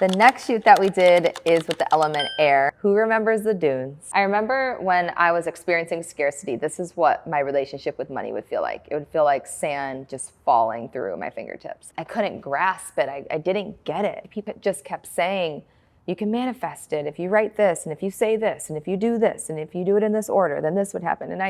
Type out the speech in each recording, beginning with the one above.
The next shoot that we did is with the element air. Who remembers the dunes? I remember when I was experiencing scarcity, this is what my relationship with money would feel like. It would feel like sand just falling through my fingertips. I couldn't grasp it. I didn't get it. People just kept saying, you can manifest it if you write this, and if you say this, and if you do this, and if you do it in this order, then this would happen. And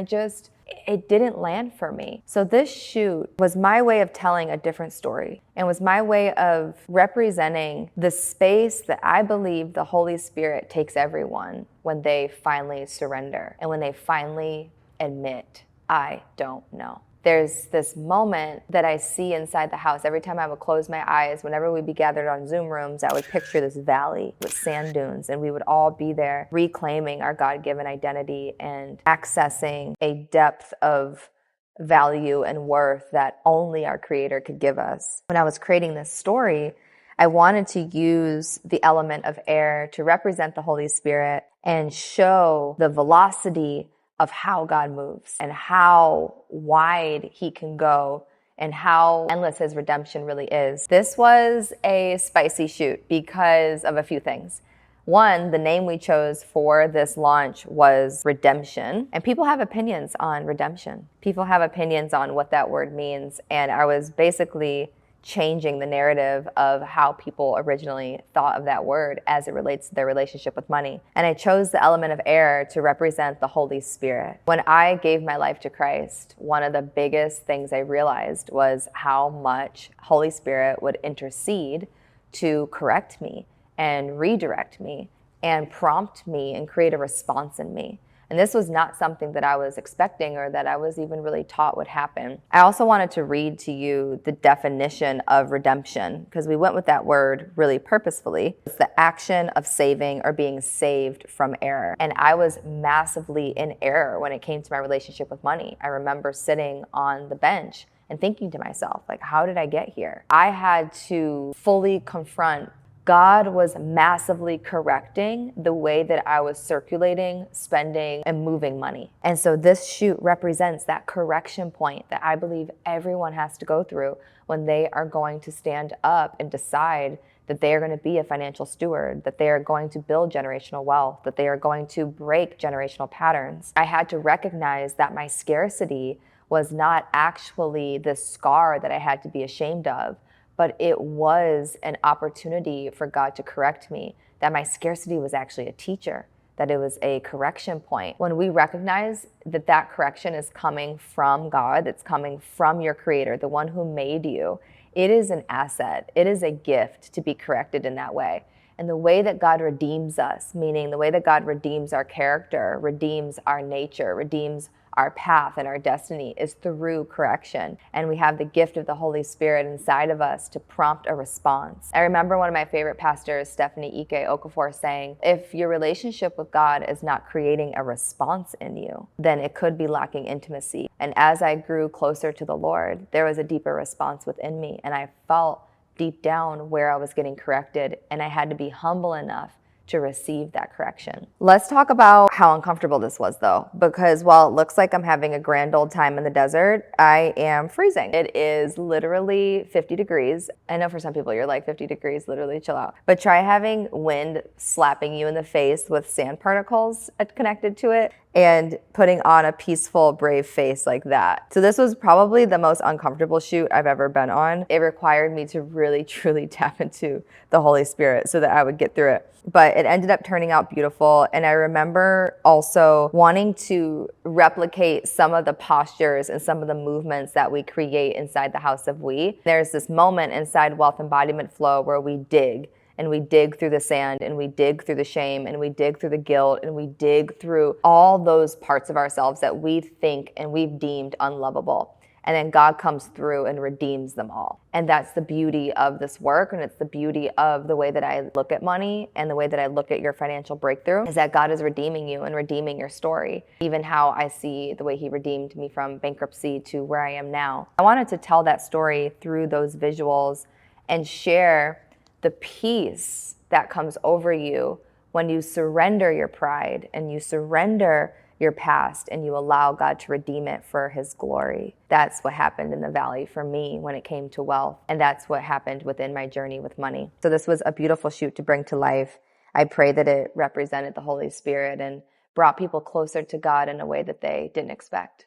it didn't land for me. So this shoot was my way of telling a different story, and was my way of representing the space that I believe the Holy Spirit takes everyone when they finally surrender and when they finally admit, I don't know. There's this moment that I see inside the house. Every time I would close my eyes, whenever we'd be gathered on Zoom rooms, I would picture this valley with sand dunes, and we would all be there reclaiming our God-given identity and accessing a depth of value and worth that only our Creator could give us. When I was creating this story, I wanted to use the element of air to represent the Holy Spirit and show the velocity of how God moves and how wide He can go and how endless His redemption really is. This was a spicy shoot because of a few things. One, the name we chose for this launch was redemption. And people have opinions on redemption. People have opinions on what that word means. And I was basically changing the narrative of how people originally thought of that word as it relates to their relationship with money. And I chose the element of air to represent the Holy Spirit. When I gave my life to Christ, one of the biggest things I realized was how much Holy Spirit would intercede to correct me and redirect me and prompt me and create a response in me. And this was not something that I was expecting or that I was even really taught would happen. I also wanted to read to you the definition of redemption, because we went with that word really purposefully. It's the action of saving or being saved from error. And I was massively in error when it came to my relationship with money. I remember sitting on the bench and thinking to myself, like, how did I get here? I had to fully confront God was massively correcting the way that I was circulating, spending, and moving money. And so this shoot represents that correction point that I believe everyone has to go through when they are going to stand up and decide that they are going to be a financial steward, that they are going to build generational wealth, that they are going to break generational patterns. I had to recognize that my scarcity was not actually the scar that I had to be ashamed of, but it was an opportunity for God to correct me, that my scarcity was actually a teacher, that it was a correction point. When we recognize that that correction is coming from God, it's coming from your Creator, the one who made you, it is an asset. It is a gift to be corrected in that way. And the way that God redeems us, meaning the way that God redeems our character, redeems our nature, redeems our path and our destiny, is through correction. And we have the gift of the Holy Spirit inside of us to prompt a response. I remember one of my favorite pastors, Stephanie Ike Okafor, saying, if your relationship with God is not creating a response in you, then it could be lacking intimacy. And as I grew closer to the Lord, there was a deeper response within me. And I felt deep down where I was getting corrected. And I had to be humble enough to receive that correction. Let's talk about how uncomfortable this was, though, because while it looks like I'm having a grand old time in the desert, I am freezing. It is literally 50 degrees. I know for some people you're like, 50 degrees, literally chill out. But try having wind slapping you in the face with sand particles connected to it and putting on a peaceful, brave face like that. So this was probably the most uncomfortable shoot I've ever been on. It required me to really, truly tap into the Holy Spirit so that I would get through it. But it ended up turning out beautiful. And I remember also wanting to replicate some of the postures and some of the movements that we create inside the House of We. There's this moment inside Wealth Embodiment Flow where we dig. And we dig through the sand, and we dig through the shame, and we dig through the guilt, and we dig through all those parts of ourselves that we think and we've deemed unlovable. And then God comes through and redeems them all. And that's the beauty of this work, and it's the beauty of the way that I look at money and the way that I look at your financial breakthrough, is that God is redeeming you and redeeming your story. Even how I see the way He redeemed me from bankruptcy to where I am now. I wanted to tell that story through those visuals and share the peace that comes over you when you surrender your pride and you surrender your past and you allow God to redeem it for his glory. That's what happened in the valley for me when it came to wealth. And that's what happened within my journey with money. So this was a beautiful shoot to bring to life. I pray that it represented the Holy Spirit and brought people closer to God in a way that they didn't expect.